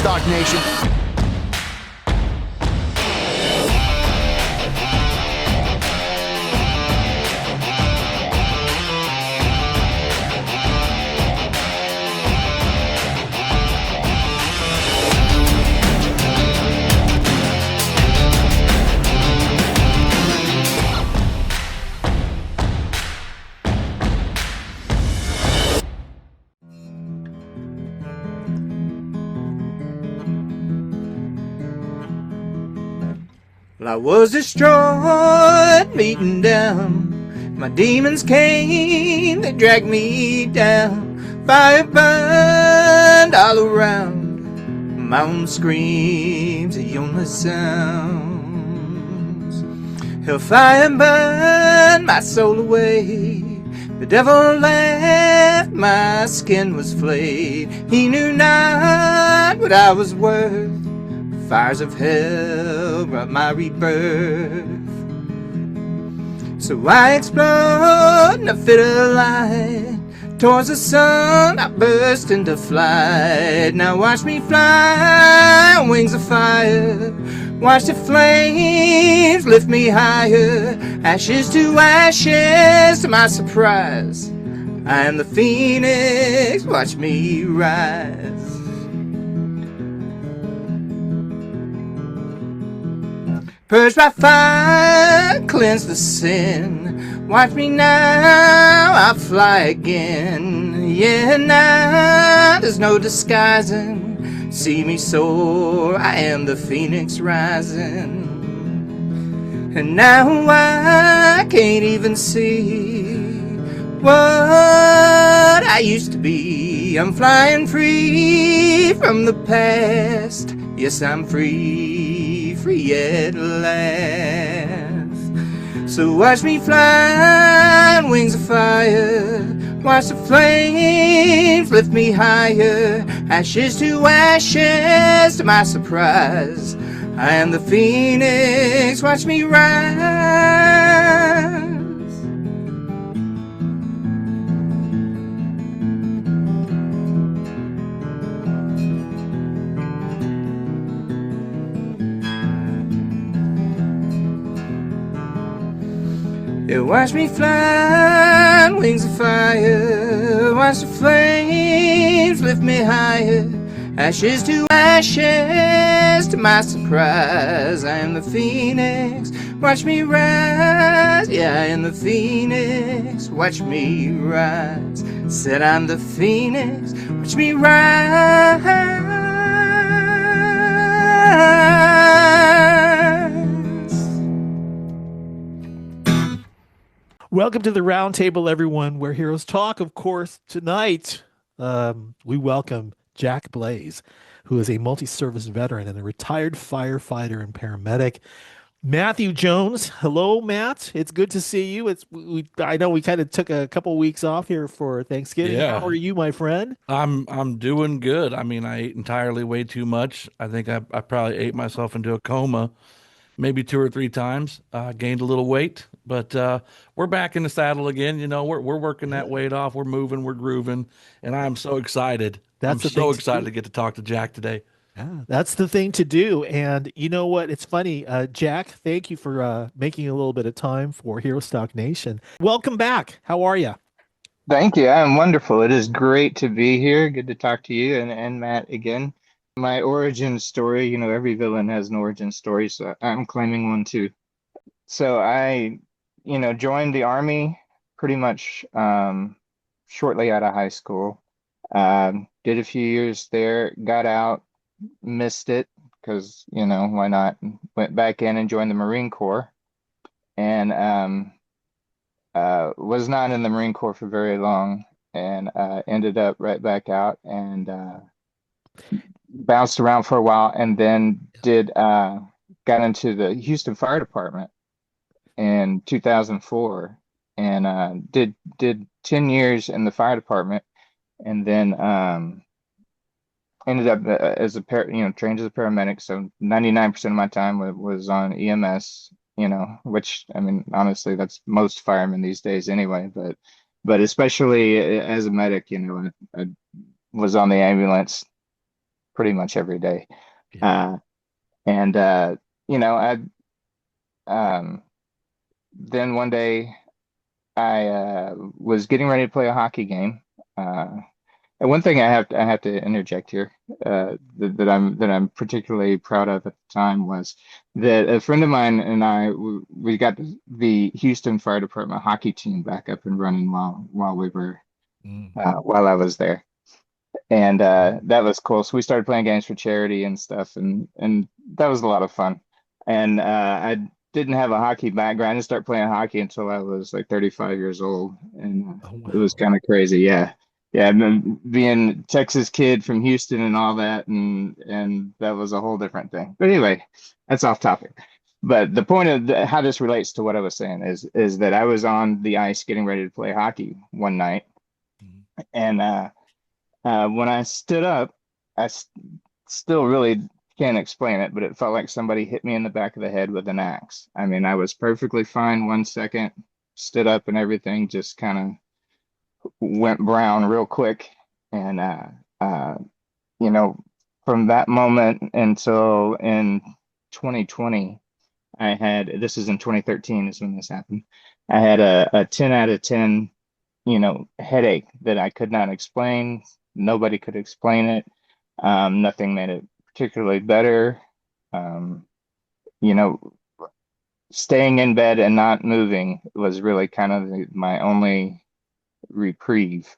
Stock Nation. Well, I was destroyed, beaten down. My demons came, they dragged me down. Fire burned all around. Mountain screams, the only sounds. Hellfire burned my soul away. The devil laughed, my skin was flayed. He knew not what I was worth. Fires of hell brought my rebirth. So I explode in a fit of light. Towards the sun I burst into flight. Now watch me fly on wings of fire. Watch the flames lift me higher. Ashes to ashes, to my surprise, I am the phoenix, watch me rise. Purge by fire, cleanse the sin. Watch me now, I'll fly again. Yeah, now there's no disguising. See me soar, I am the phoenix rising. And now I can't even see what I used to be. I'm flying free from the past. Yes, I'm free, free at last. So watch me fly on wings of fire. Watch the flames lift me higher. Ashes to ashes, to my surprise, I am the phoenix, watch me rise. Yeah, watch me fly on wings of fire. Watch the flames lift me higher. Ashes to ashes, to my surprise, I am the phoenix, watch me rise. Yeah, I am the phoenix, watch me rise. Said I'm the phoenix, watch me rise. Welcome to the Roundtable, everyone, where heroes talk. Of course, tonight we welcome Jack Blaise, who is a multi-service veteran and a retired firefighter and paramedic. Matthew Jones, hello, Matt. It's good to see you. I know we kind of took a couple weeks off here for Thanksgiving. Yeah. How are you, my friend? I'm doing good. I mean, I ate entirely way too much. I think I probably ate myself into a coma maybe 2 or 3 times. Gained a little weight, but we're back in the saddle again. You know, we're working that weight off. We're moving, we're grooving, and I'm so excited. I'm so excited to get to talk to Jack today. Yeah, that's the thing to do. And you know what? It's funny, Jack, thank you for making a little bit of time for Hero Stock Nation. Welcome back. How are you? Thank you. I'm wonderful. It is great to be here. Good to talk to you and Matt again. My origin story, you know, every villain has an origin story, so I'm claiming one too. So I, you know, joined the army pretty much shortly out of high school. Did a few years there, got out, missed it because, you know, why not? Went back in and joined the Marine Corps, and was not in the Marine Corps for very long, and ended up right back out and bounced around for a while, and then got into the Houston Fire Department in 2004, and did 10 years in the fire department, and then ended up as a trained as a paramedic. So 99% of my time was on EMS, you know, which, I mean, honestly, that's most firemen these days anyway, but especially as a medic, you know, I was on the ambulance pretty much every day. Yeah. Uh, and I um, then one day I was getting ready to play a hockey game. And one thing I have to interject here that I'm particularly proud of at the time was that a friend of mine and we got the Houston Fire Department hockey team back up and running while we were Mm. while I was there, and that was cool. So we started playing games for charity and stuff, and that was a lot of fun. And I didn't have a hockey background. I didn't start playing hockey until I was like 35 years old, and Oh, it was wow. kind of crazy. Yeah, yeah. And then being a Texas kid from Houston and all that, and that was a whole different thing. But anyway, that's off topic. But the point of how this relates to what I was saying is that I was on the ice getting ready to play hockey one night, Mm. and when I stood up, I still really can't explain it, but it felt like somebody hit me in the back of the head with an axe. I mean, I was perfectly fine 1 second, stood up, and everything just kind of went brown real quick. And uh, you know, from that moment until in 2020, I had this is in 2013 is when this happened. I had a 10 out of 10, headache that I could not explain. Nobody could explain it. Nothing made it particularly better. Um, you know, Staying in bed and not moving was really kind of my only reprieve,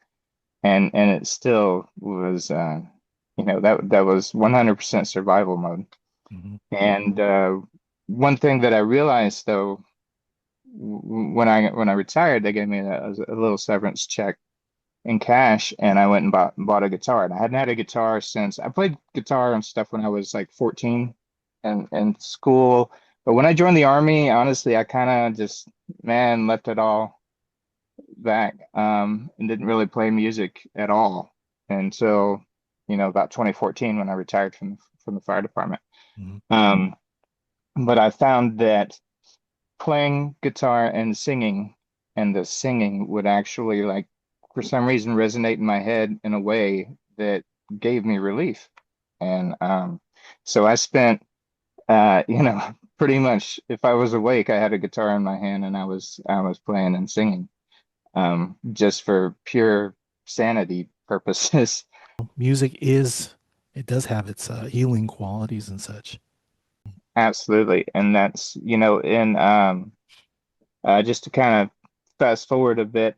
and it still was, that was 100% survival mode. Mhm. And one thing that I realized though, when I retired, they gave me a little severance check in cash, and I went and bought a guitar. And I hadn't had a guitar since I played guitar and stuff when I was like 14 and in school. But when I joined the army, honestly, I kind of just, man, left it all back, and didn't really play music at all until, about 2014 when I retired from the fire department. Mhm. Um, but I found that playing guitar and singing, and the singing would actually, like, for some reason resonate in my head in a way that gave me relief. And so I spent, pretty much, if I was awake, I had a guitar in my hand and I was playing and singing, just for pure sanity purposes. Music it does have its healing qualities and such. Absolutely. And that's, in just to kind of fast forward a bit.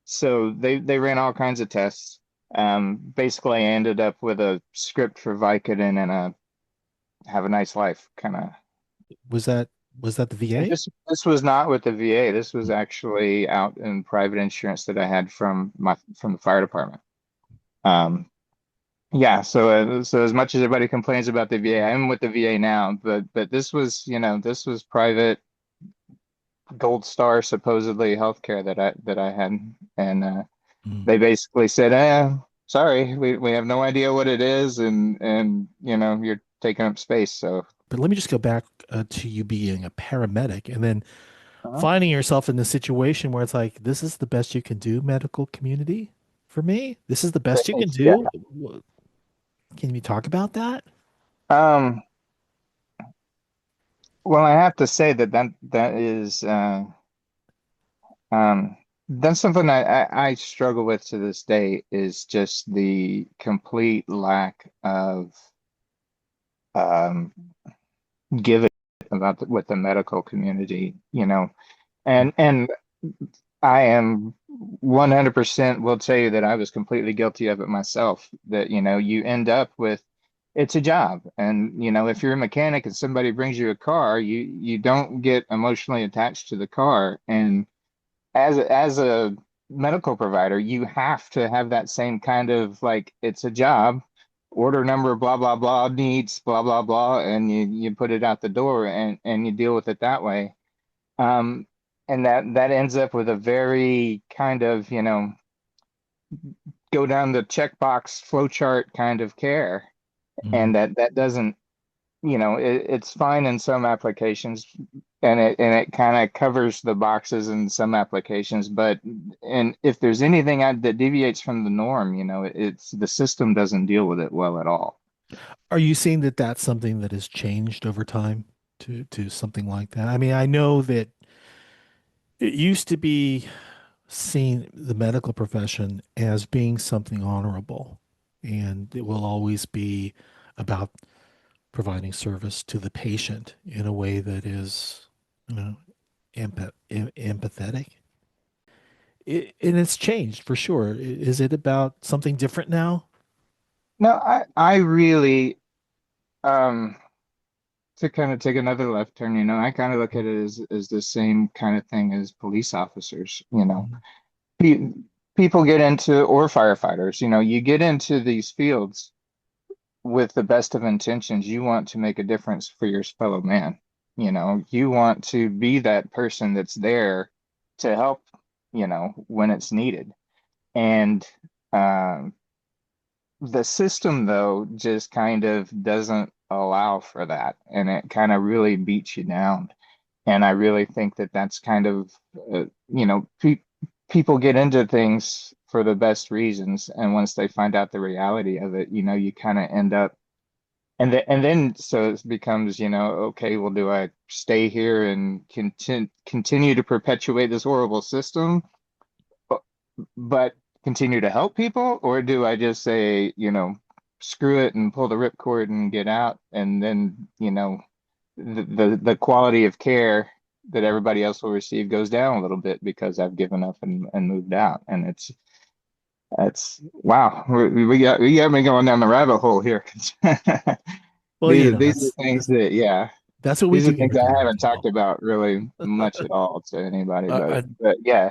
So they ran all kinds of tests. Basically, I ended up with a script for Vicodin and a have a nice life kind of. Was that was that the And VA? this was not with the VA. This was actually out in private insurance that I had from the fire department. Um, yeah. So as much as everybody complains about the VA, I'm with the VA now. But this was private gold star supposedly healthcare that I had, and Mm. they basically said, sorry, we have no idea what it is, and you're taking up space. So But let me just go back to you being a paramedic and then uh, finding yourself in the situation where it's like, this is the best you can do, medical community, for me. This is the best you can yeah. do. Can you talk about that? Um, well, I have to say that is that's something I struggle with to this day is just the complete lack of um give about what the medical community, and I am 100% will tell you that I was completely guilty of it myself. That, you end up with it's a job. And, if you're a mechanic and somebody brings you a car, you don't get emotionally attached to the car. And as a medical provider, you have to have that same kind of, like, it's a job, order number, blah, blah, blah, needs, blah, blah, blah, and you put it out the door and you deal with it that way. Um, and that ends up with a very kind of, go down the checkbox flowchart kind of care. Mm. And that doesn't, it's fine in some applications, and it kind of covers the boxes in some applications, but and if there's anything that deviates from the norm, it's the system doesn't deal with it well at all. Are you seeing that that's something that has changed over time to something like that? I mean, I know that it used to be seen the medical profession as being something honorable, and it will always be about providing service to the patient in a way that is, you know, empathetic. And it's changed for sure. Is it about something different now? No, I really, um, to kind of take another left turn, I kind of look at it as the same kind of thing as police officers. Mhm. Pe People get into, or firefighters, you get into these fields with the best of intentions. You want to make a difference for your fellow man. You want to be that person that's there to help, when it's needed. And um, the system, though, just kind of doesn't allow for that. And it kind of really beats you down. And I really think that that's kind of, people get into things for the best reasons. And once they find out the reality of it, you kind of end up, and then so it becomes, okay, well, do I stay here and continue to perpetuate this horrible system, but continue to help people, or do I just say, screw it and pull the ripcord and get out, and then, the quality of care that everybody else will receive goes down a little bit because I've given up and moved out. And it's wow, we got me going down the rabbit hole here. Well, These are things that, yeah, that's what we these are do here things at the I haven't talked Roundtable. about really much at all to anybody, I, but I yeah,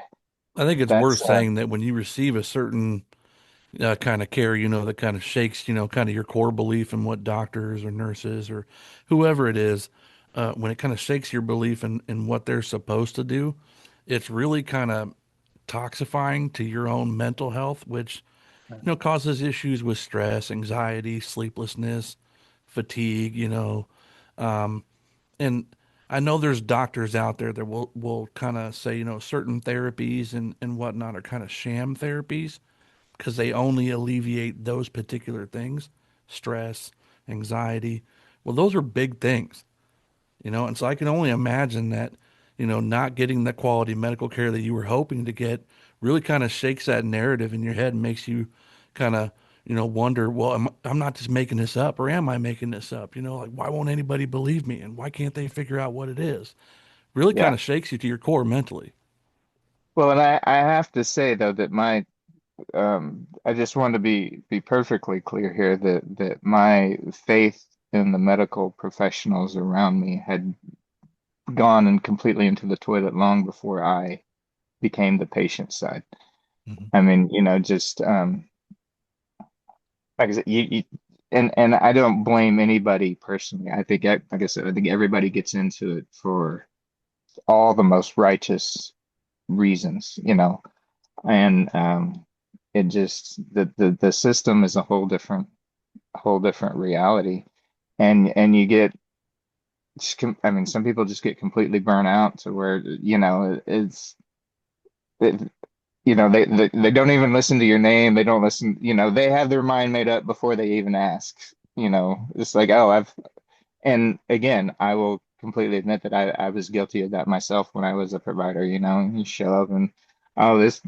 I think it's worth that's saying that when you receive a certain kind of care, that kind of shakes, kind of your core belief in what doctors or nurses or whoever it is, when it kind of shakes your belief in what they're supposed to do, it's really kind of toxifying to your own mental health, which, causes issues with stress, anxiety, sleeplessness, fatigue, and I know there's doctors out there that will kind of say, certain therapies and whatnot are kind of sham therapies because they only alleviate those particular things, stress, anxiety. Well, those are big things, and so I can only imagine that, not getting the quality medical care that you were hoping to get really kind of shakes that narrative in your head and makes you kind of, wonder, well, I'm not just making this up, or am I making this up? Like, why won't anybody believe me? And why can't they figure out what it is? Really kind yeah. of shakes you to your core mentally. Well, and I have to say though that I just want to be perfectly clear here that my faith in the medical professionals around me had gone and completely into the toilet long before I became the patient side. Mhm. I mean, just like I said, and I don't blame anybody personally. I think, like I said, I think everybody gets into it for all the most righteous reasons, and it just the system is a whole different reality, and you get, I mean, some people just get completely burnt out to where, it, they don't even listen to your name. They don't listen, they have their mind made up before they even ask. It's like, oh, and again, I will completely admit that I was guilty of that myself when I was a provider. You show up and, oh, this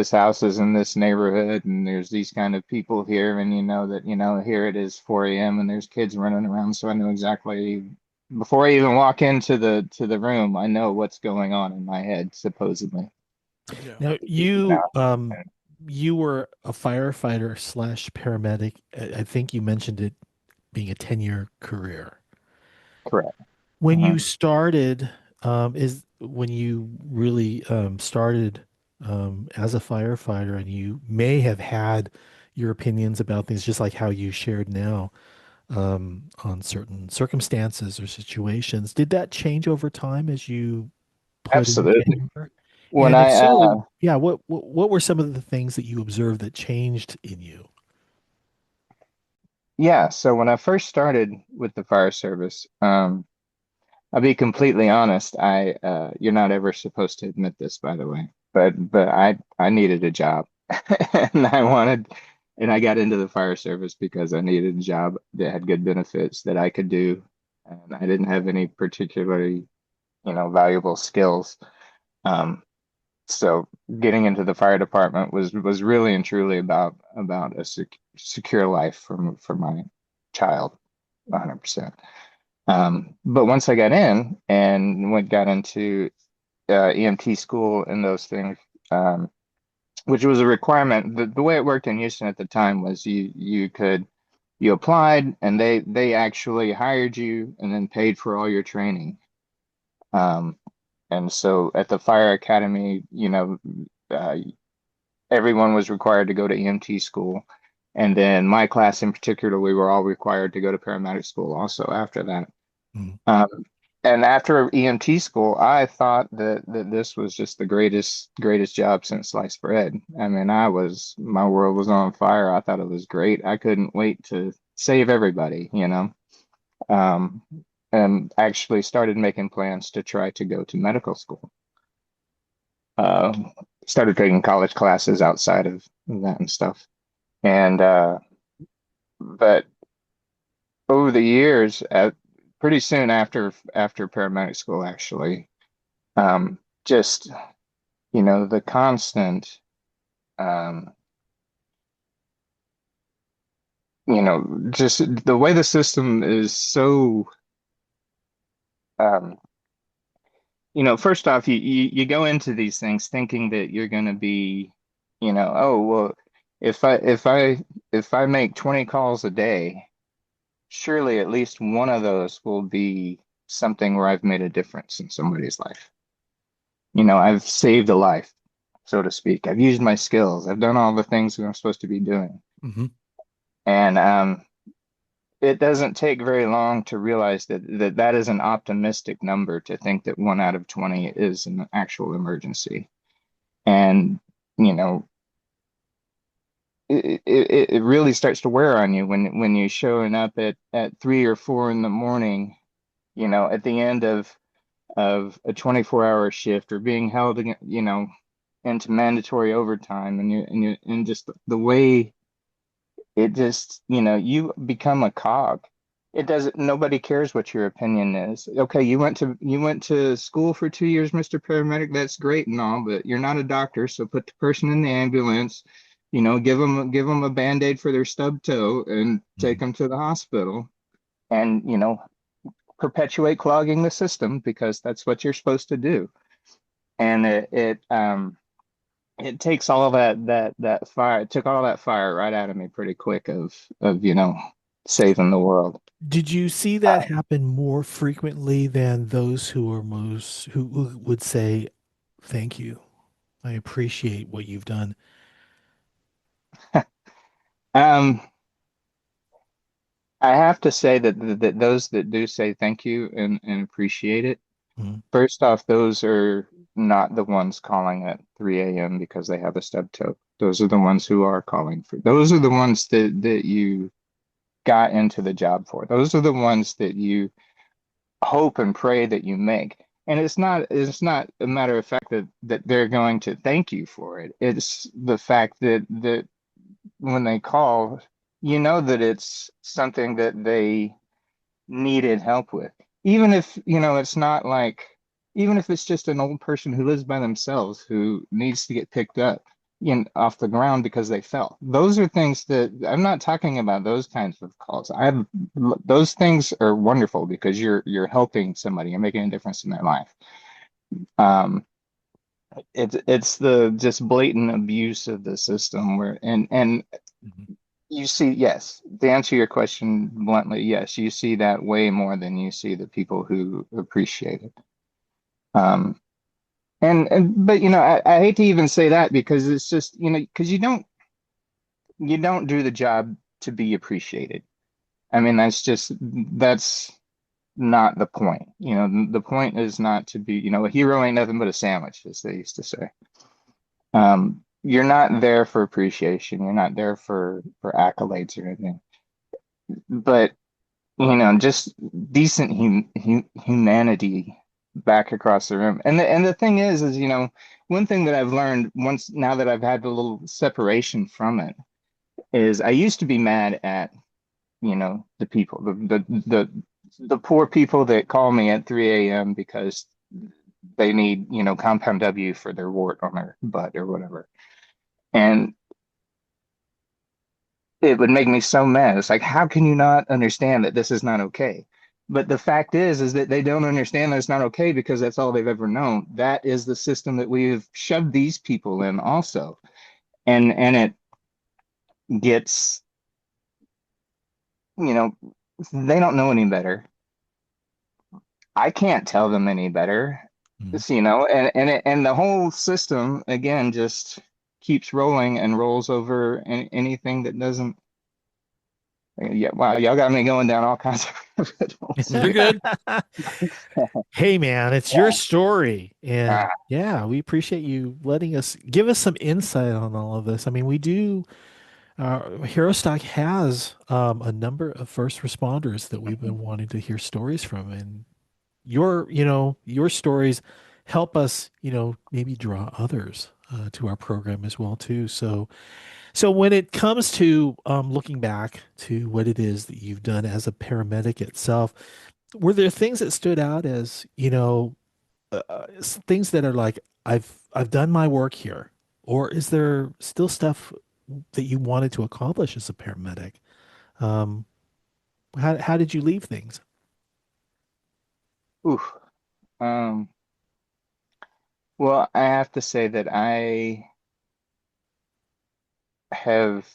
house is in this neighborhood, and there's these kind of people here, and that, here it is 4 a.m. and there's kids running around, so I know exactly before I even walk into the room, I know what's going on in my head, supposedly. Yeah. Now, No, you were a firefighter slash paramedic. I think you mentioned it being a 10-year career. correct. When Uh-huh. you started, is when you really started as a firefighter, and you may have had your opinions about things, just like how you shared now, on certain circumstances or situations. Did that change over time as you put in Absolutely. tenure? When And if I so, yeah, what were some of the things that you observed that changed in you? Yeah, so when I first started with the fire service, I'll be completely honest. You're not ever supposed to admit this, by the way, but I needed a job, and And I got into the fire service because I needed a job that had good benefits that I could do. And I didn't have any particularly, valuable skills. Um, so getting into the fire department was really and truly about a secure life for my child, 100%. But once I got in and got into EMT school and those things, which was a requirement. The way it worked in Houston at the time was you applied and they actually hired you and then paid for all your training. Um, and so at the fire academy, uh, everyone was required to go to EMT school. And then my class in particular, we were all required to go to paramedic school also after that. Mhm. Um, and after EMT school, I thought that this was just the greatest job since sliced bread. I mean, my world was on fire. I thought it was great. I couldn't wait to save everybody. Um, and actually started making plans to try to go to medical school. Uh, Started taking college classes outside of that and stuff. And but over the years, pretty soon after paramedic school, actually, just the constant, um, just the way the system is so, um, first off, you go into these things thinking that you're going to be, oh well, if I make 20 calls a day, surely at least one of those will be something where I've made a difference in somebody's life. I've saved a life, so to speak. I've used my skills. I've done all the things that I'm supposed to be doing. Hmm. And it doesn't take very long to realize that is an optimistic number to think that 1 out of 20 is an actual emergency. And, you know, it really starts to wear on you when you're showing up at 3 or 4 in the morning, at the end of a 24-hour shift or being held, into mandatory overtime and just the way it just, you become a cog. It doesn't, nobody cares what your opinion is. Okay, you went to school for 2 years, Mr. Paramedic. That's great and all, but you're not a doctor, so put the person in the ambulance, give them a Band-Aid for their stub toe and take them to the hospital and, perpetuate clogging the system because that's what you're supposed to do. And it takes all that fire. It took all that fire right out of me pretty quick of saving the world. Did you see that happen more frequently than those who would say, "Thank you. I appreciate what you've done." Um, I have to say that those that do say thank you and appreciate it, Mhm. first off, those are not the ones calling at 3 a.m. because they have a stub toe. Those are the ones who are calling for. Those are the ones that you got into the job for. Those are the ones that you hope and pray that you make. And it's not a matter of fact that they're going to thank you for it. It's the fact that when they call, you know that it's something that they needed help with. Even if, it's not like, even if it's just an old person who lives by themselves who needs to get picked up, off the ground because they fell. Those are things that I'm not talking about those kinds of calls. Those things are wonderful because you're helping somebody, you're making a difference in their life. Um, it's the just blatant abuse of the system where and Mhm. you see, yes, to answer your question bluntly, yes, you see that way more than you see the people who appreciate it. Um, but I hate to even say that because it's just, because you don't do the job to be appreciated. I mean, that's not the point. The point is not to be, a hero ain't nothing but a sandwich, as they used to say. You're not there for appreciation. You're not there for accolades or anything. But just decent humanity back across the room. And the thing is, one thing that I've learned once now that I've had a little separation from it is I used to be mad at, the people, the poor people that call me at 3 a.m. because they need, compound W for their wart on their butt or whatever. And it would make me so mad. It's like, how can you not understand that this is not okay? But the fact is that they don't understand that it's not okay because that's all they've ever known. That is the system that we've shoved these people in also. And it gets, you know, they don't know any better. I can't tell them any better. Mhm. It's, and the whole system again just keeps rolling and rolls over anything that doesn't. Yeah, wow, y'all got me going down all kinds of rabbit holes You're here. good. Hey man, it's your story. And Uh, yeah, we appreciate you letting us give us some insight on all of this. I mean, we do Hero Stock has a number of first responders that we've been wanting to hear stories from, and your stories help us, maybe draw others to our program as well too. So when it comes to looking back to what it is that you've done as a paramedic itself, were there things that stood out as, things that are like, I've done my work here, or is there still stuff that you wanted to accomplish as a paramedic? Um, how did you leave things? oof. Um, well, I have to say that I have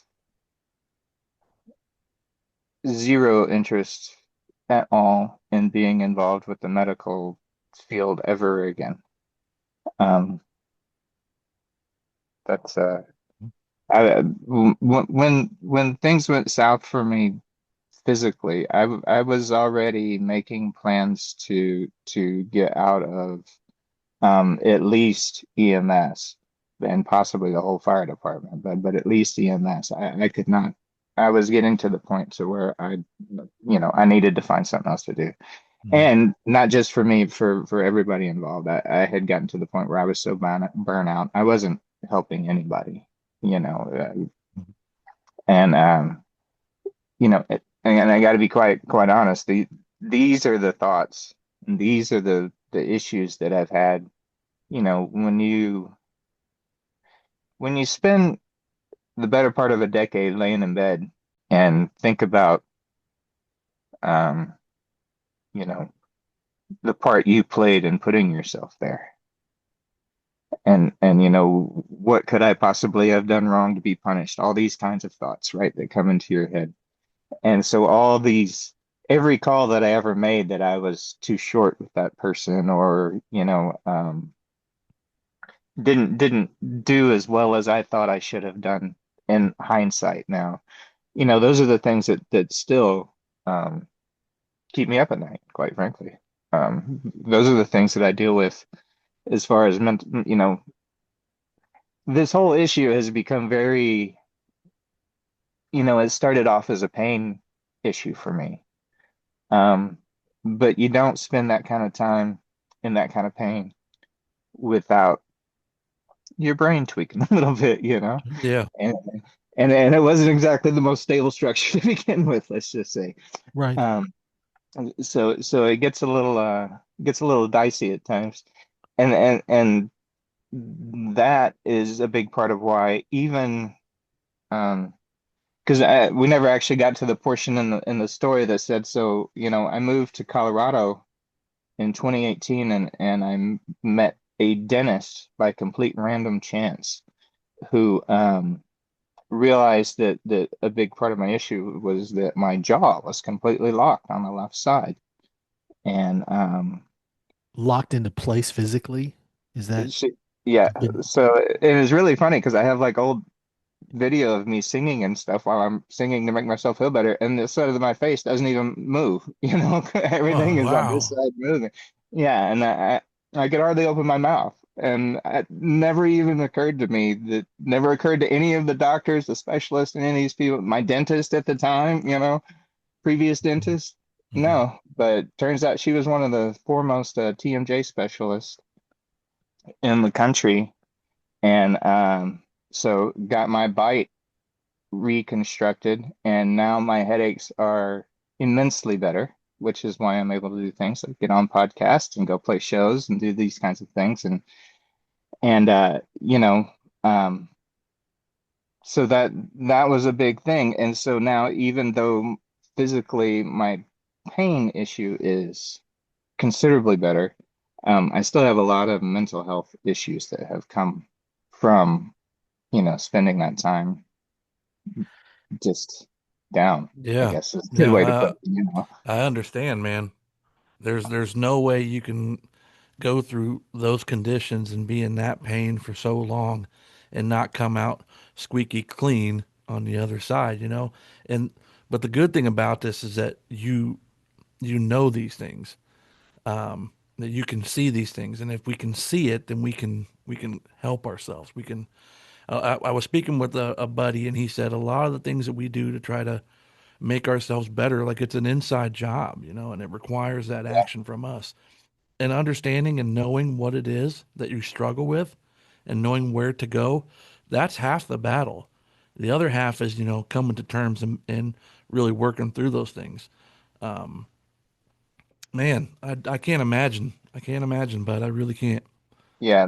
zero interest at all in being involved with the medical field ever again. Um, that's when things went south for me physically, I was already making plans to get out of at least EMS and possibly the whole fire department, but at least EMS. I could not. I was getting to the point to where I needed to find something else to do, Mhm. and not just for me, for everybody involved. I had gotten to the point where I was so burnout, I wasn't helping anybody, and and I got to be quite honest. These are the thoughts, and these are the issues that I've had. When you spend the better part of a decade laying in bed and think about, um, you know, the part you played in putting yourself there, and what could I possibly have done wrong to be punished? All these kinds of thoughts, right, that come into your head. And so every call that I ever made that I was too short with that person, or didn't do as well as I thought I should have done in hindsight now. Those are the things that still um, keep me up at night, quite frankly. Those are the things that I deal with as far as this whole issue has become very, it started off as a pain issue for me. Um, but you don't spend that kind of time in that kind of pain without your brain tweaking a little bit, Yeah. and and it wasn't exactly the most stable structure to begin with, let's just say. Right. Um, so it gets a little dicey at times, and that is a big part of why even because we never actually got to the portion in the story that said so. I moved to Colorado in 2018, and met a dentist by complete random chance who realized that a big part of my issue was that my jaw was completely locked on the left side. And Locked into place physically. Is that she, yeah, been so it was really funny because I have like old video of me singing and stuff while I'm singing to make myself feel better, and the side of my face doesn't even move. Oh, Everything is on this wow. side moving. Yeah, and I could hardly open my mouth, and it never even occurred to me, that never occurred to any of the doctors, the specialists, and any of these people. My dentist at the time, previous dentist. Mhm. No, but turns out she was one of the foremost TMJ specialists in the country, and so got my bite reconstructed, and now my headaches are immensely better, which is why I'm able to do things like get on podcasts and go play shows and do these kinds of things. And um, so that was a big thing. And so now, even though physically my pain issue is considerably better, I still have a lot of mental health issues that have come from, spending that time just down, I Yeah. guess is a good Yeah. way to put it. I understand, man. There's no way you can go through those conditions and be in that pain for so long and not come out squeaky clean on the other side, you know? And but the good thing about this is that you know these things. That you can see these things, and if we can see it, then we can help ourselves. We can I was speaking with a buddy, and he said a lot of the things that we do to try to make ourselves better, like it's an inside job, you know, and it requires that action from us. And understanding and knowing what it is that you struggle with and knowing where to go, that's half the battle. The other half is, coming to terms and really working through those things. Um, Man, I can't imagine. I can't imagine, but I really can't. Yeah,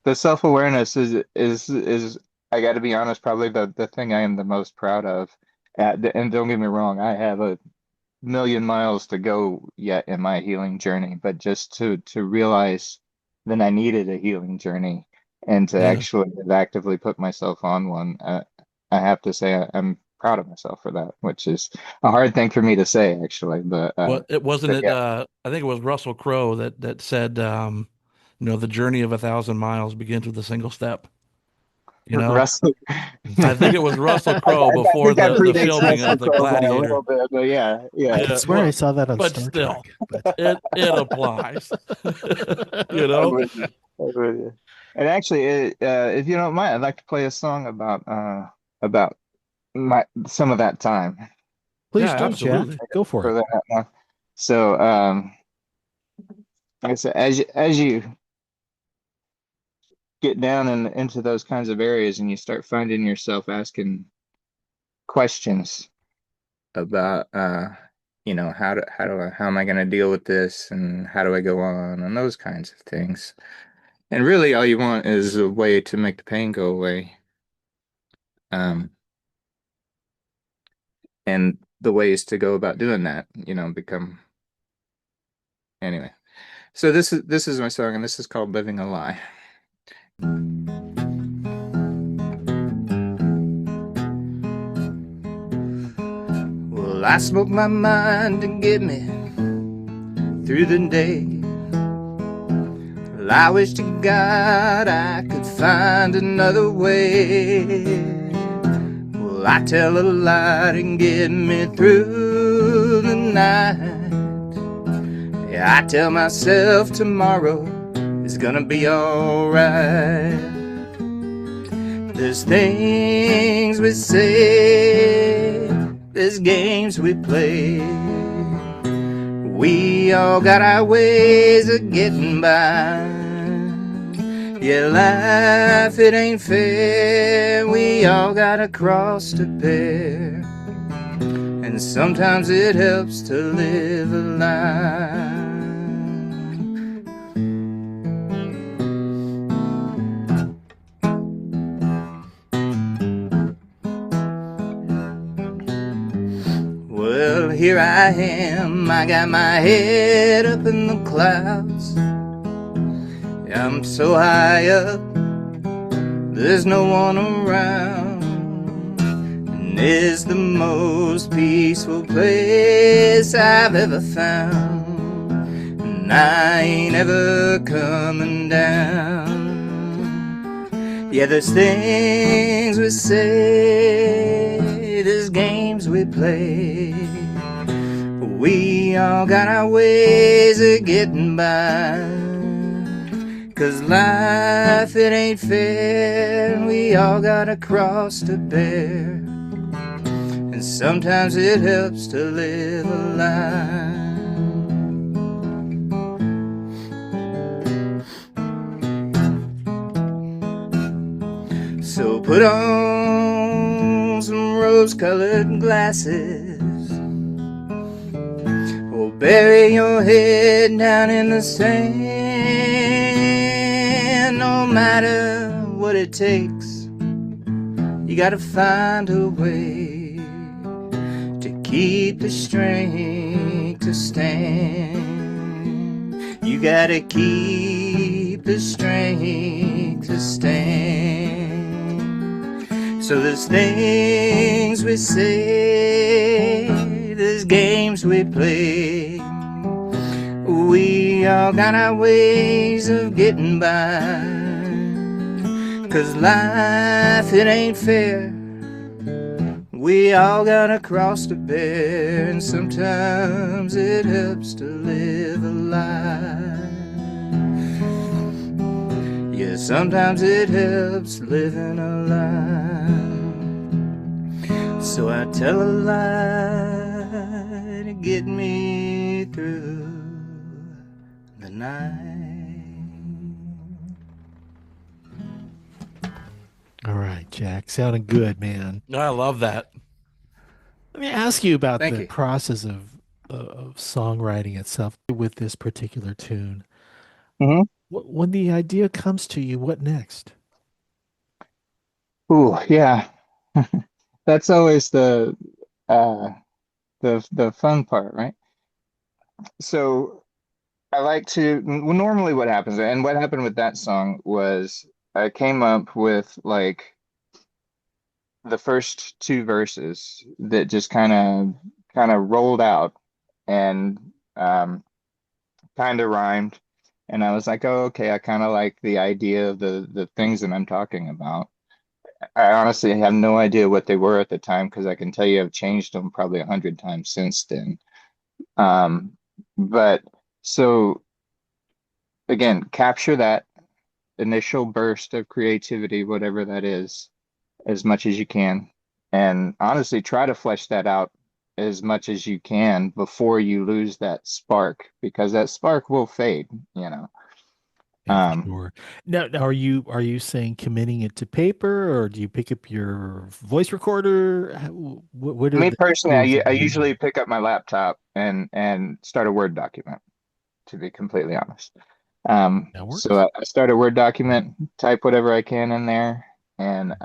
the self-awareness is I got to be honest, probably the thing I am the most proud of. And don't get me wrong, I have a million miles to go yet in my healing journey, but just to realize that I needed a healing journey and to Yeah. actually have actively put myself on one, I have to say I'm proud of myself for that, which is a hard thing for me to say actually, Well, it wasn't but it. yeah, I think it was Russell Crowe that said, the journey of 1,000 miles begins with a single step. You know, Russell. I think it was Russell Crowe I before think that the predates filming Russell of the Crowe by a Gladiator. little bit, but yeah, I yeah. could Yeah, swear I well, saw that on but Star still, Trek, but it applies. You I'm know with you. I'm with you. And actually, if you don't mind, I'd like to play a song about my some of that time please Yeah, do, Jack. absolutely. Go for for it. that. So, like I said, as you get down and into those kinds of areas, and you start finding yourself asking questions about, how am I going to deal with this, and how do I go on, and those kinds of things. And really, all you want is a way to make the pain go away. Um, and the ways to go about doing that, become anyway. So this is my song, and this is called "Living a Lie." Well, I smoke my mind to get me through the day. Well, I wish to God I could find another way. Well, I tell a lie to get me through the night. Yeah, I tell myself tomorrow is gonna be alright. There's things we say, there's games we play. We all got our ways of getting by. Yeah, life, it ain't fair. We all got a cross to bear. And sometimes it helps to live a lie. Well, here I am, I got my head up in the clouds. I'm so high up, there's no one around. And it's the most peaceful place I've ever found. And I ain't ever coming down. Yeah, there's things we say, there's games we play. We all got our ways of getting by. 'Cause life, it ain't fair. We all got a cross to bear. And sometimes it helps to live a lie. So put on some rose-colored glasses, or bury your head down in the sand. No matter what it takes, you gotta find a way to keep the strength to stand. You gotta keep the strength to stand. So there's things we say, there's games we play. We all got our ways of getting by, 'cause life, it ain't fair. We all gotta cross to bear, and sometimes it helps to live a lie. Yeah, sometimes it helps living a lie. So I tell a lie to get me through the night. All right, Jack. Sounding good, man. I love that. Let me ask you about Thank the you. process of songwriting itself with this particular tune. Mm-hmm. When the idea comes to you, what next? Ooh, yeah. That's always uh the fun part, right? So I like to, well, normally what happens, and what happened with that song was I came up with like the first two verses that just kind of rolled out and kind of rhymed. And I was like, oh, okay, I kind of like the idea of the things that I'm talking about. I honestly have no idea what they were at the time because I can tell you I've changed them probably 100 times since then. Um, but so again, capture that initial burst of creativity, whatever that is, as much as you can. And honestly, try to flesh that out as much as you can before you lose that spark, because that spark will fade, you know. Yeah, for Um, sure. Now, are you saying committing it to paper, or do you pick up your voice recorder? What are Me the personally, tools that I you usually use? pick up my laptop and start a Word document, to be completely honest. That So works. I start a Word document, type whatever I can in there, and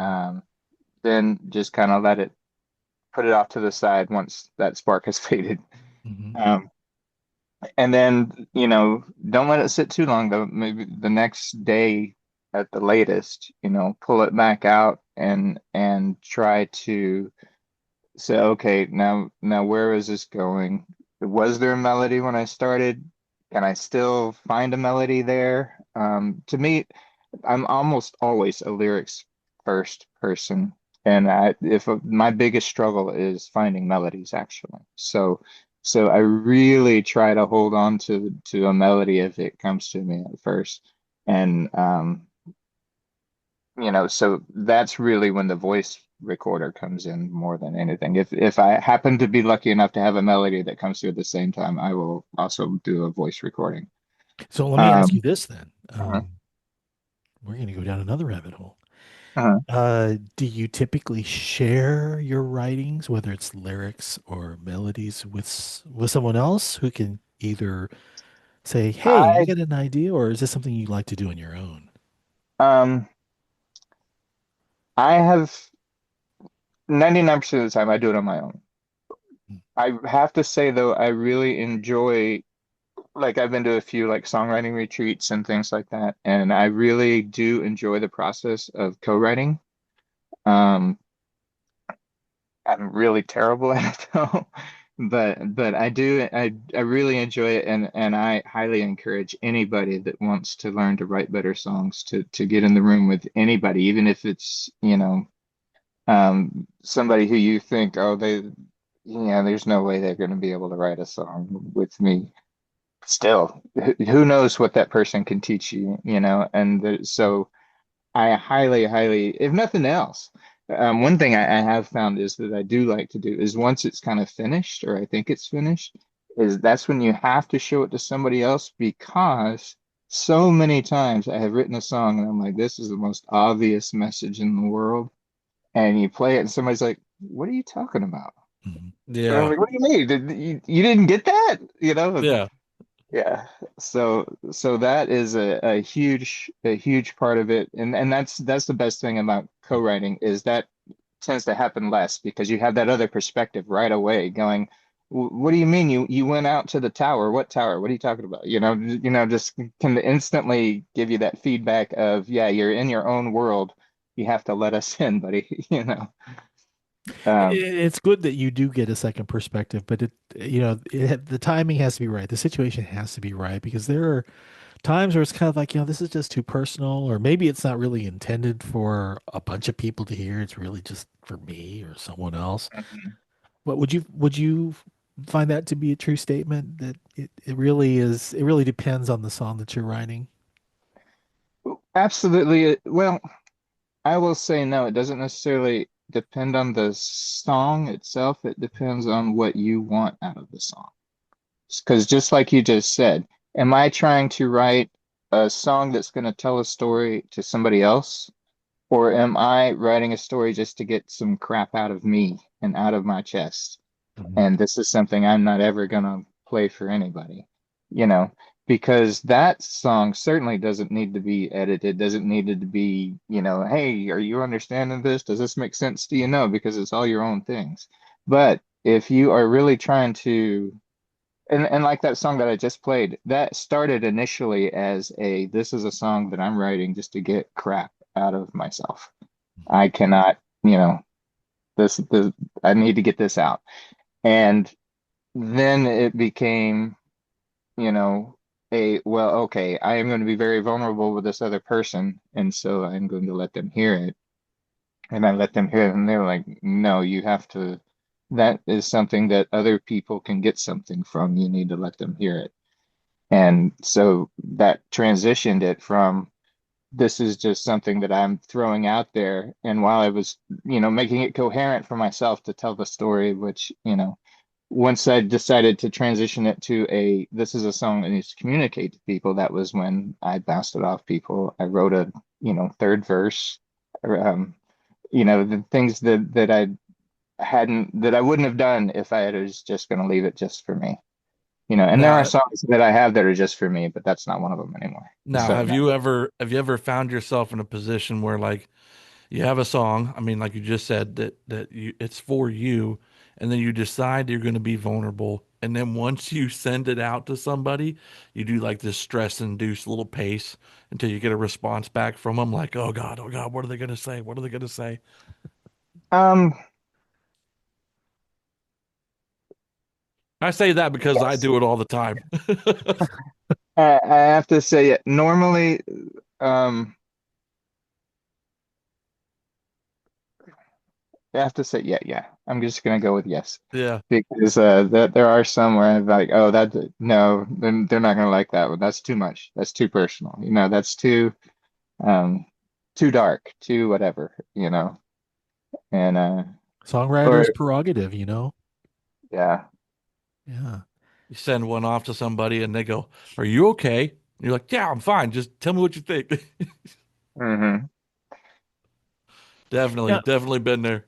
then just kind of let it put it off to the side once that spark has faded. Hmm. Um, and then, don't let it sit too long though. Maybe the next day at the latest, pull it back out and try to say, okay, now where is this going? Was there a melody when I started? Can I still find a melody there? To me, I'm almost always a lyrics first person, and if my biggest struggle is finding melodies actually. So I really try to hold on to a melody if it comes to me at first, and so that's really when the voice recorder comes in more than anything. If I happen to be lucky enough to have a melody that comes through at the same time, I will also do a voice recording. So let me ask you Um, this then. uh-huh, We're going to go down another rabbit hole. uh-huh. Do you typically share your writings, whether it's lyrics or melodies, with someone else who can either say, "Hey, I I got an idea," or is this something you like to do on your own? um I have 99% of the time I do it on my own. I have to say though, I really enjoy, like, I've been to a few like songwriting retreats and things like that, and I really do enjoy the process of co-writing. Um, I'm really terrible at it though, but I really enjoy it, and I highly encourage anybody that wants to learn to write better songs to get in the room with anybody, even if it's, somebody who you think, oh, there's no way they're going to be able to write a song with me. Still, who knows what that person can teach you, so I highly, highly, if nothing else, one thing I have found is that I do like to do is once it's kind of finished, or I think it's finished, is that's when you have to show it to somebody else, because so many times I have written a song and I'm like, this is the most obvious message in the world. And you play it and somebody's like, what are you talking about? And I'm Yeah. like, what do you mean? You didn't get that? Yeah. Yeah. So that is a huge part of it. And that's the best thing about co-writing is that tends to happen less because you have that other perspective right away going, What do you mean you went out to the tower? What tower? What are you talking about?" Just can instantly give you that feedback of, yeah, you're in your own world. You have to let us in, buddy. Um, It's good that you do get a second perspective, but the timing has to be right. The situation has to be right because there are times where it's kind of like, this is just too personal, or maybe it's not really intended for a bunch of people to hear. It's really just for me or someone else. But would you find that to be a true statement that it really is, it really depends on the song that you're writing? Absolutely. Well, I will say no, it doesn't necessarily depend on the song itself. It depends on what you want out of the song. Because just like you just said, am I trying to write a song that's going to tell a story to somebody else? Or am I writing a story just to get some crap out of me and out of my chest? Mhm. And this is something I'm not ever gonna play for anybody, you know, because that song certainly doesn't need to be edited, doesn't need to be, hey, are you understanding this? Does this make sense to you? No, because it's all your own things. But if you are really trying to, and like that song that I just played, that started initially as this is a song that I'm writing just to get crap out of myself. I cannot, you know, this I need to get this out. And then it became, you know, okay, I am going to be very vulnerable with this other person, and so I'm going to let them hear it. And I let them hear it, and they're like, no, you have to, that is something that other people can get something from. You need to let them hear it. And so that transitioned it from this is just something that I'm throwing out there. And while I was, making it coherent for myself to tell the story, which, once I decided to transition it to this is a song that needs to communicate to people, that was when I bounced it off people. I wrote a, third verse, um, the things that I wouldn't have done if I was just going to leave it just for me, and there are Now, songs that I have that are just for me, but that's not one of them anymore. now, So have no. you ever found yourself in a position where like you have a song, I mean, like you just said it's for you, and then you decide you're going to be vulnerable, and then once you send it out to somebody, you do like this stress-induced little pace until you get a response back from them, like, oh God, what are they going to say? What are they going to say? Um, I say that because I yes. do it all the time. I have to say it. Normally, um, I have to say, yeah, yeah. I'm just gonna go with yes Yeah. because that there are some where I'm like, oh, that no, then they're not gonna like that one. That's too much. That's too personal. That's um too dark, too whatever. And or Songwriter's prerogative, you know? yeah. Yeah. You send one off to somebody and they go, "Are you okay?" And you're like, "Yeah, I'm fine. Just tell me what you think." Hmm. Definitely, Yeah. definitely been there.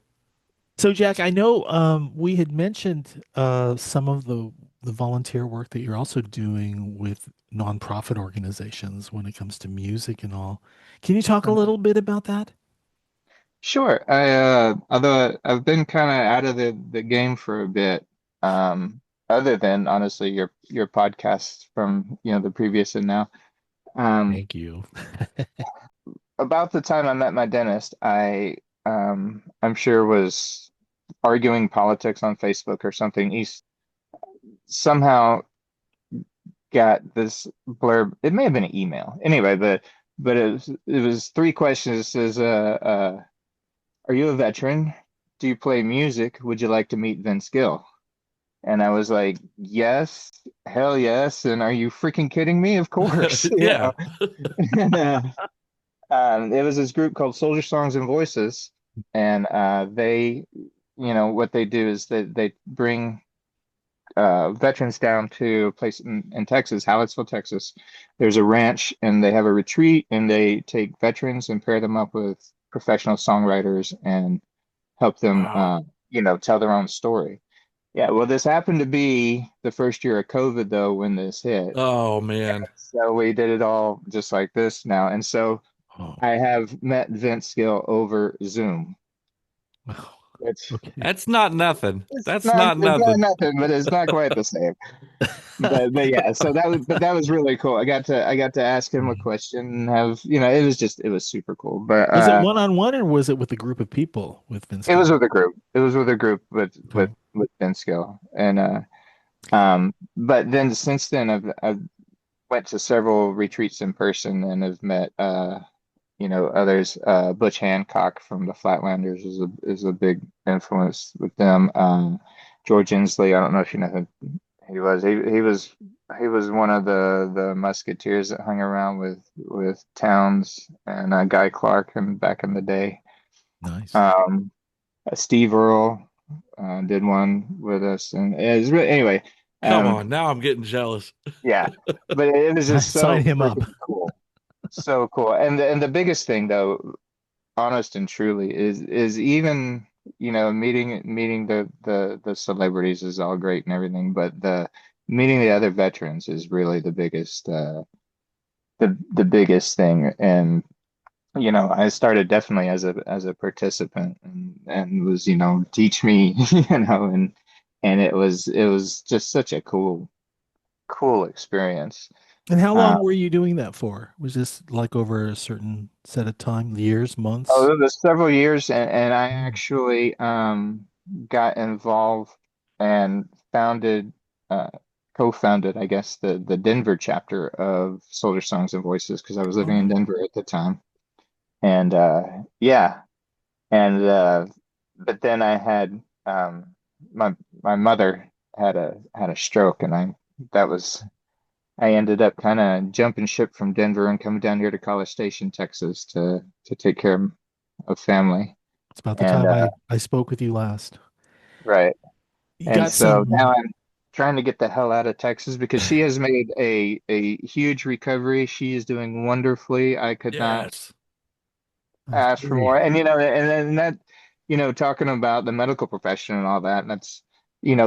So Jack, I know we had mentioned some of the volunteer work that you're also doing with nonprofit organizations when it comes to music and all. Can you talk a little bit about that? Sure. Although I've been kind of out of the game for a bit, other than honestly your podcast from the previous and now. Um, Thank you. about the time I met my dentist, I'm sure was arguing politics on Facebook or something. He somehow got this blurb. It may have been an email. Anyway, but it was three questions. It says, are you a veteran? Do you play music? Would you like to meet Vince Gill? And I was like, yes, hell yes. And are you freaking kidding me? Of course. Yeah. And, it was this group called Soldier Songs and Voices. And what they do is they bring veterans down to a place in Texas, Hallettsville, Texas. There's a ranch, and they have a retreat, and they take veterans and pair them up with professional songwriters and help them, Wow. tell their own story. Yeah, well, this happened to be the first year of COVID though when this hit. Oh man. So we did it all just like this now. And so Oh, I have met Vince Gill over Zoom, wow. which Okay. That's not nothing. it's That's not not it's not nothing. nothing, but it's not quite the same. But yeah, so that was really cool. I got to ask him a Mm. question and have, it was super cool. But Was it one on one or was it with a group of people with Vince it was Gill? with a group. It was with a group Cool. with Vince Gill. And but then since then I've went to several retreats in person and have met others. Butch Hancock from the Flatlanders is a big influence with them. George Inslee, I don't know if you know who he was. He was one of the musketeers that hung around with Towns and Guy Clark and back in the day. Nice. Um, Steve Earle did one with us, and it was really anyway. Come Um, on. Now I'm getting jealous. yeah, but it was just Sign so him up. freaking cool, so cool. And the biggest thing though, honest and truly, is even meeting the celebrities is all great and everything, but the meeting the other veterans is really the biggest the biggest thing. And I started definitely as a participant and was teach me and it was just such a cool experience. And how Uh, long were you doing that for? Was this like over a certain set of time, years, months? Oh, it was several years, and I Mm. actually got involved and founded, uh, co-founded, I guess, the Denver chapter of Soldier Songs and Voices because I was living in Oh, Denver at the time, and yeah, and but then I had my my mother had a stroke, and that was I ended up kind of jumping ship from Denver and coming down here to College Station, Texas, to take care of family. it's about the And time I spoke with you last. right. You And got so some. now I'm trying to get the hell out of Texas because she has made a huge recovery. She is doing wonderfully. I could not Yes. That's ask for great. more. And and then that, talking about the medical profession and all that, and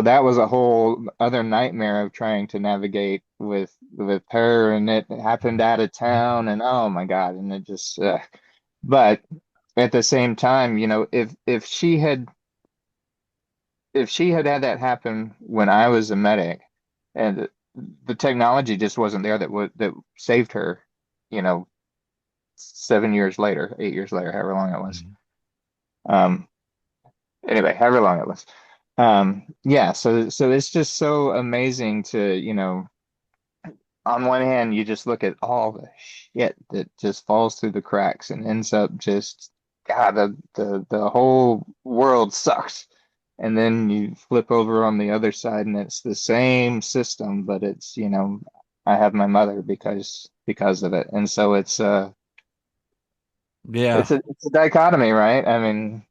that was a whole other nightmare of trying to navigate with her, and it happened out of town, and oh my God, and it just, but at the same time, if she had had that happen when I was a medic, and the technology just wasn't there that saved her, you know, 7 years later, 8 years later, however long it was. Mhm. Um, anyway, however long it was. Yeah, so it's just so amazing to, on one hand, you just look at all the shit that just falls through the cracks and ends up just, God, the whole world sucks. And then you flip over on the other side and it's the same system, but it's, I have my mother because of it. And so Yeah. it's a dichotomy, right? I mean,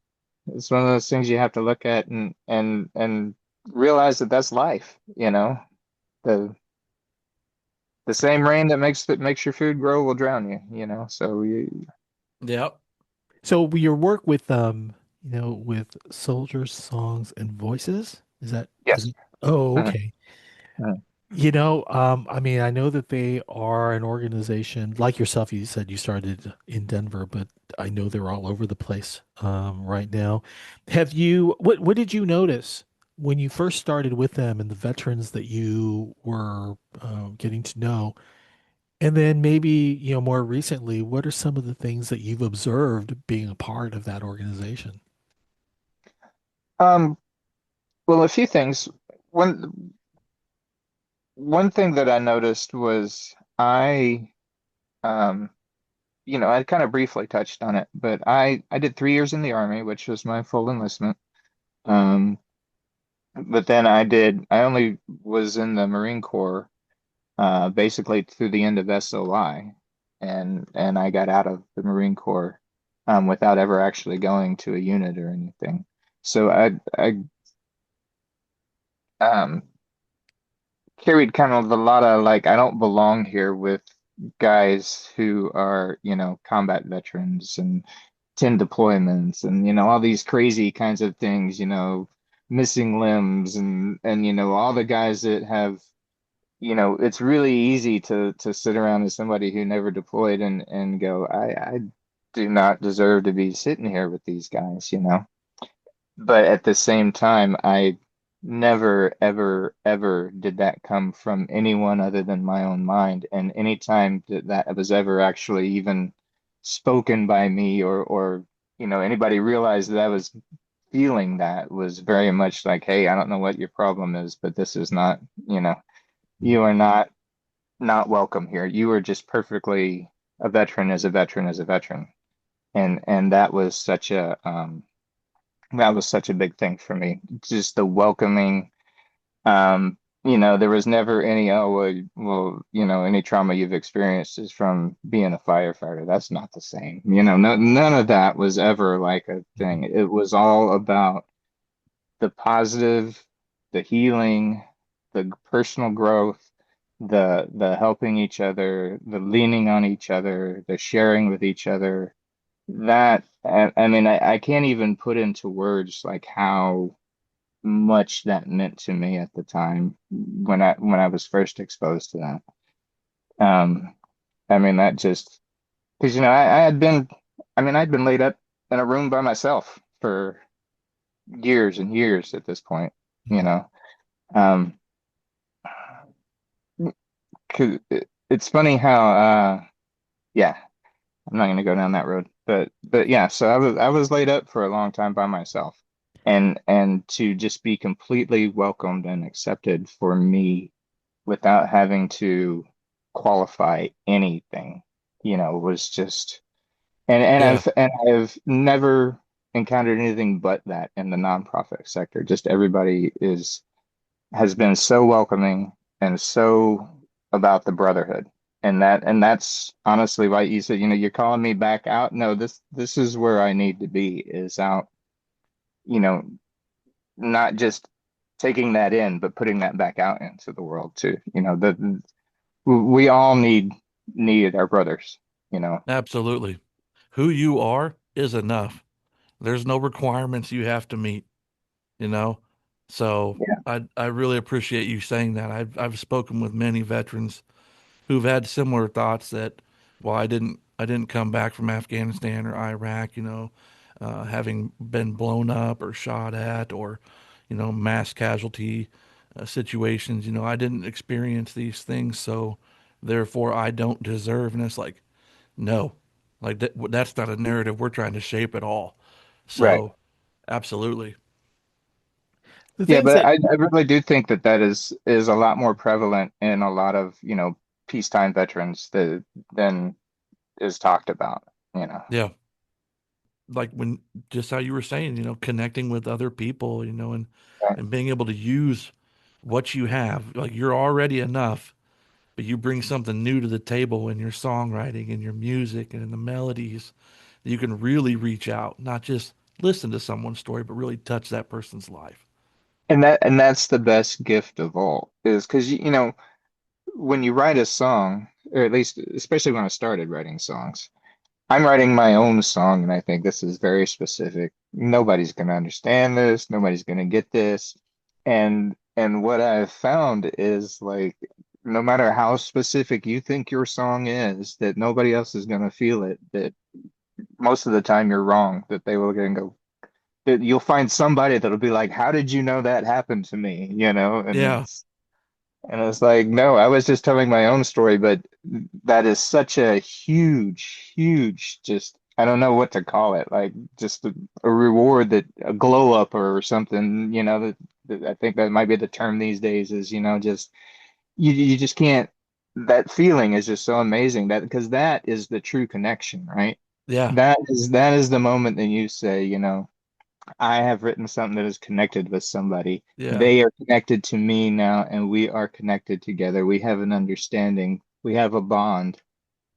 it's one of those things you have to look at and realize that that's life, The the same rain that makes your food grow will drown you. So Yep. So your work with with soldiers, songs, and voices, is yes. it? Oh, Mhm, okay. mhm. I mean, I know that they are an organization like yourself. You said you started in Denver, but I know they're all over the place right now. What did you notice when you first started with them and the veterans that you were getting to know? And then maybe, more recently, what are some of the things that you've observed being a part of that organization? Um, well, a few things. One thing that I noticed was um, I kind of briefly touched on it, but I did 3 years in the Army, which was my full enlistment. Um, but then I only was in the Marine Corps basically through the end of SOI, and I got out of the Marine Corps without ever actually going to a unit or anything. So I um, carried kind of a lot of like I don't belong here with guys who are combat veterans 10 deployments and, all these crazy kinds of things, missing limbs and, all the guys that have, it's really easy to sit around as somebody who never deployed and go, I do not deserve to be sitting here with these guys. But at the same time, I never, ever, ever did that come from anyone other than my own mind. And anytime that was ever actually even spoken by me or anybody realized that I was feeling that was very much like, hey, I don't know what your problem is, but this is not, you are not welcome here. You are just perfectly a veteran as a veteran as a veteran. And that was such a big thing for me. Just the welcoming. There was never any, oh, well, any trauma you've experienced is from being a firefighter. That's not the same. No, none of that was ever like a thing. Mhm. It was all about the positive, the healing, the personal growth, the helping each other, the leaning on each other, the sharing with each other. I mean, I can't even put into words like how much that meant to me at the time when I was first exposed to that. I mean, that just because I had been, I mean, I'd been laid up in a room by myself for years and years at this point, you Mhm. know. Um, 'Cause it's funny how, yeah, I'm not going to go down that road, but yeah, so I was laid up for a long time by myself, and to just be completely welcomed and accepted for me without having to qualify anything, was just and Yeah. I've never encountered anything but that in the nonprofit sector. Just everybody has been so welcoming and so about the brotherhood. And that's honestly why you said, you're calling me back out. No, this is where I need to be, is out, you know, not just taking that in, but putting that back out into the world too. We all need our brothers, you know. Absolutely. Who you are is enough. There's no requirements you have to meet, you know? So Yeah, I really appreciate you saying that. I've spoken with many veterans who've had similar thoughts that, well, I didn't come back from Afghanistan or Iraq, having been blown up or shot at or, mass casualty situations. I didn't experience these things, so therefore I don't deserve. And it's like, no, like that's not a narrative we're trying to shape at all. right. So, absolutely, The Yeah, things but that I really do think that is a lot more prevalent in a lot of, peacetime veterans than is talked about, you know. yeah, like when just how you were saying, connecting with other people, Right. and being able to use what you have. Like you're already enough, but you bring something new to the table in your songwriting and your music and in the melodies that you can really reach out, not just listen to someone's story, but really touch that person's life. And that's the best gift of all, is because when you write a song, or at least especially when I started writing songs, I'm writing my own song, and I think this is very specific. Nobody's going to understand this. Nobody's going to get this. And what I've found is, like, no matter how specific you think your song is, that nobody else is going to feel it. That most of the time you're wrong. That they will going to go. That you'll find somebody that'll be like, "How did you know that happened to me?" And Yeah, it's like, no, I was just telling my own story, but that is such a huge, huge, just, I don't know what to call it, like just a reward, that a glow up or something, that I think that might be the term these days, is, just, you just can't, that feeling is just so amazing, that because that is the true connection, right? yeah, That is the moment that you say, I have written something that is connected with somebody. yeah, They are connected to me now, and we are connected together. We have an understanding. We have a bond.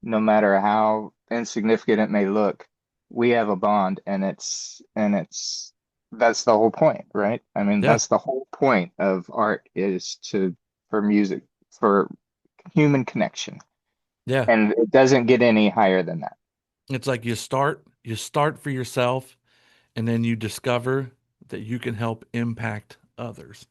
No matter how insignificant it may look, we have a bond, and it's that's the whole point, right? I mean, yeah, that's the whole point of art, is for music, for human connection. yeah. And it doesn't get any higher than that. It's like you you start for yourself, and then you discover that you can help impact others.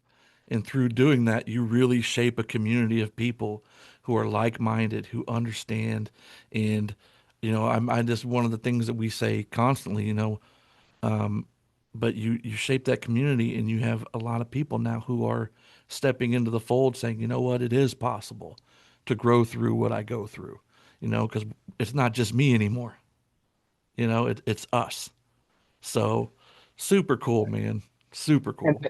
And through doing that, you really shape a community of people who are like-minded, who understand. And, I just, one of the things that we say constantly, but you shape that community, and you have a lot of people now who are stepping into the fold saying, you know what, it is possible to grow through what I go through, because it's not just me anymore. It's us. So super cool, man. Super cool. And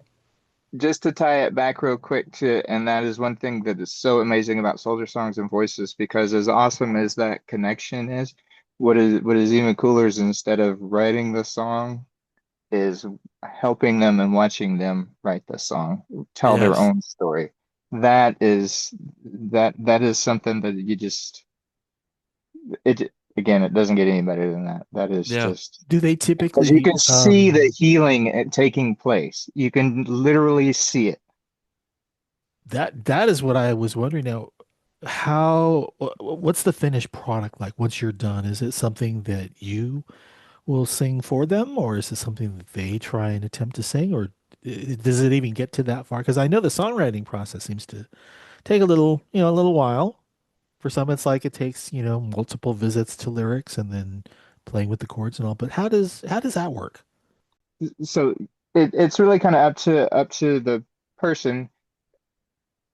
just to tie it back real quick to, and that is one thing that is so amazing about Soldier Songs and Voices, because as awesome as that connection is, what is even cooler is instead of writing the song, is helping them and watching them write the song, tell their Yes. own story. That is something that you just it again, it doesn't get any better than that. That is Yeah. just Do they because you typically can see the healing taking place. You can literally see it. that is what I was wondering now. What's the finished product like once you're done? Is it something that you will sing for them, or is it something that they try and attempt to sing, or does it even get to that far? Because I know the songwriting process seems to take a little while. For some, it's like it takes, multiple visits to lyrics and then playing with the chords and all. But how does that work? So it's really kind of up to the person.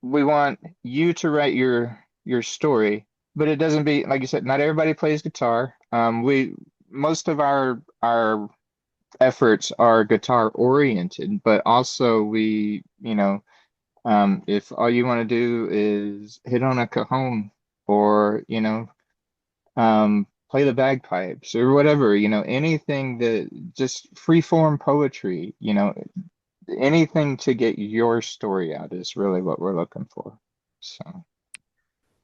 We want you to write your story, but it doesn't be like you said, not everybody plays guitar. We most of our efforts are guitar oriented, but also if all you want to do is hit on a cajon or play the bagpipes or whatever, anything that just free form poetry, anything to get your story out is really what we're looking for. So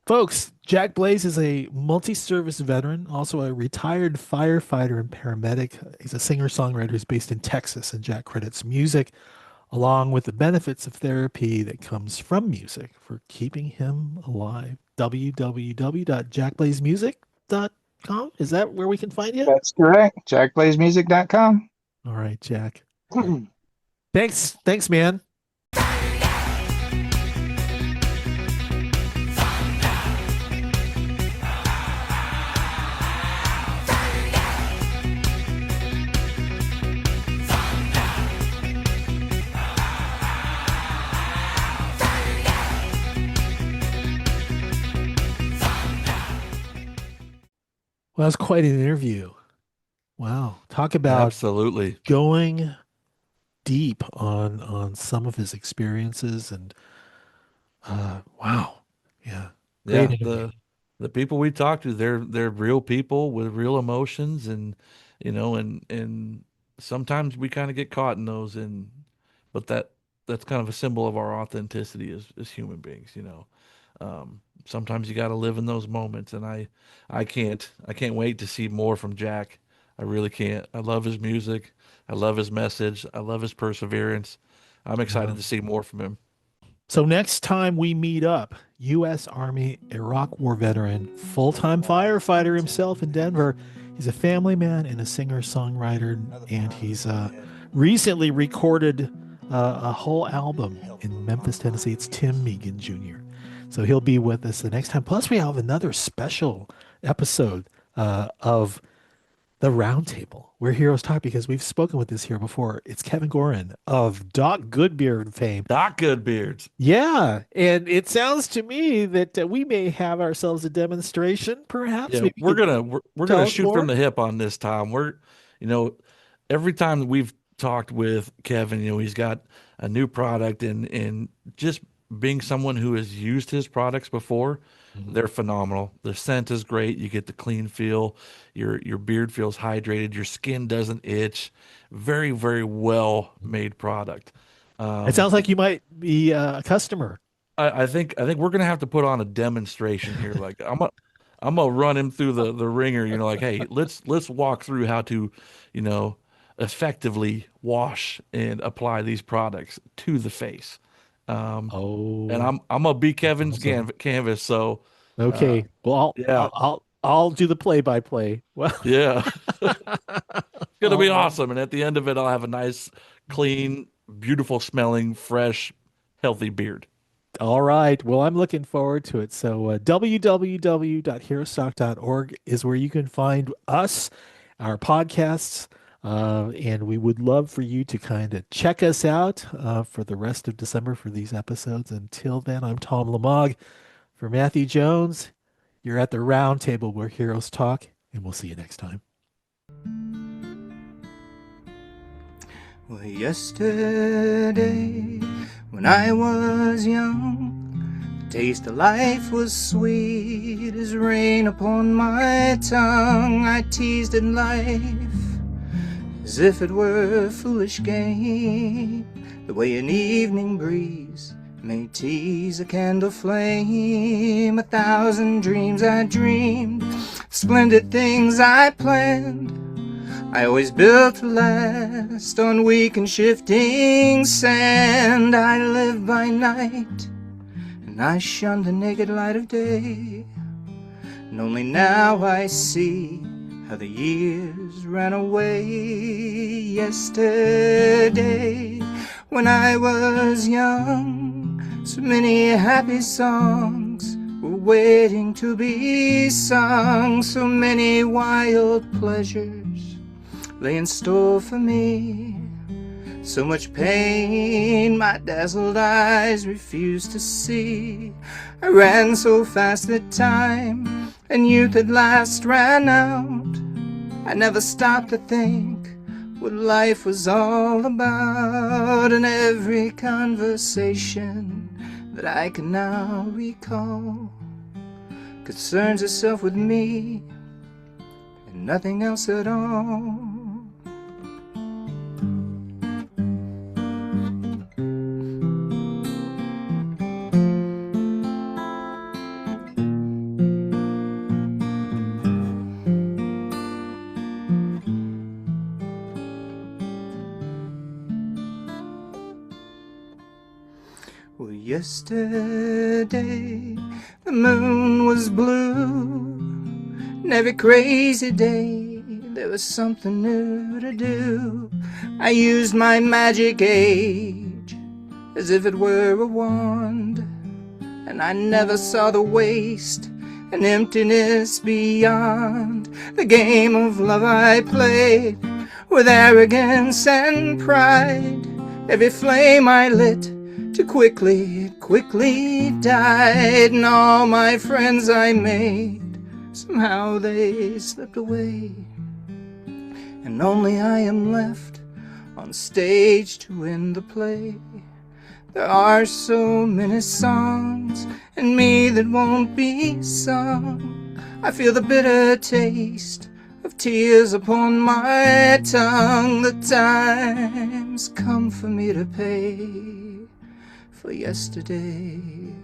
Folks, Jack Blaze is a multi-service veteran, also a retired firefighter and paramedic. He's a singer-songwriter who's based in Texas, and Jack credits music along with the benefits of therapy that comes from music for keeping him alive. www.jackblazemusic.com. Is that where we can find you? that's correct. JackBlazeMusic.com. All right, Jack. Thanks, man. Well, that's quite an interview. Wow. Talk about Absolutely. going deep on some of his experiences and wow. Yeah. Great Yeah. interview. The people we talk to, they're real people with real emotions, and and sometimes we kind of get caught in those, and but that's kind of a symbol of our authenticity as human beings. Sometimes you got to live in those moments, and I can't wait to see more from Jack. I really can't. I love his music. I love his message. I love his perseverance. I'm excited Yeah. to see more from him. So next time we meet up, U.S. Army Iraq War veteran, full-time firefighter himself in Denver. He's a family man and a singer-songwriter, and he's recently recorded a whole album in Memphis, Tennessee. It's Tim Megan Jr. So he'll be with us the next time. Plus, we have another special episode of the Roundtable, where heroes talk, because we've spoken with this here before. It's Kevin Gorin of Doc Goodbeard fame. Doc Goodbeards. Yeah, and it sounds to me that we may have ourselves a demonstration, perhaps. Yeah, Maybe you could we're tell gonna us shoot from more. the hip on this, Tom. You know, every time we've talked with Kevin, he's got a new product, and just being someone who has used his products before, Mhm. they're phenomenal. The scent is great. You get the clean feel. Your beard feels hydrated. Your skin doesn't itch. Very, very well made product. It Um, sounds like you might be a customer. I think we're gonna have to put on a demonstration here. Like I'm gonna run him through the ringer. Like, hey, let's walk through how to, you know, effectively wash and apply these products to the face. Um, and Oh, I'm gonna be that's Kevin's awesome. canvas. So, uh, Okay. Well, yeah, I'll do the play by play. Well, yeah. It's gonna be awesome. And at the end of it, I'll have a nice, clean, beautiful smelling, fresh, healthy beard. All right. Well, I'm looking forward to it. So, www.herostock.org is where you can find us, our podcasts, and we would love for you to kind of check us out for the rest of December for these episodes. Until then, I'm Tom Lamog. For Matthew Jones, you're at the Roundtable where heroes talk, and we'll see you next time. Well, yesterday, when I was young, the taste of life was sweet as rain upon my tongue. I teased at life as if it were a foolish game, the way an evening breeze may tease a candle flame. 1,000 dreams I dreamed, splendid things I planned, I always built to last on weak and shifting sand. I lived by night, and I shunned the naked light of day, and only now I see how the years ran away. Yesterday, when I was young, so many happy songs were waiting to be sung. So many wild pleasures lay in store for me. So much pain my dazzled eyes refused to see. I ran so fast that time and youth at last ran out. I never stopped to think what life was all about. And every conversation that I can now recall concerns itself with me and nothing else at all. Well, yesterday the moon was blue, and every crazy day there was something new to do. I used my magic age as if it were a wand, and I never saw the waste and emptiness beyond. The game of love I played with arrogance and pride. Every flame I lit too quickly, it quickly died. And all my friends I made, somehow they slipped away, and only I am left on stage to end the play. There are so many songs in me that won't be sung. I feel the bitter taste of tears upon my tongue. The time's come for me to pay for yesterday.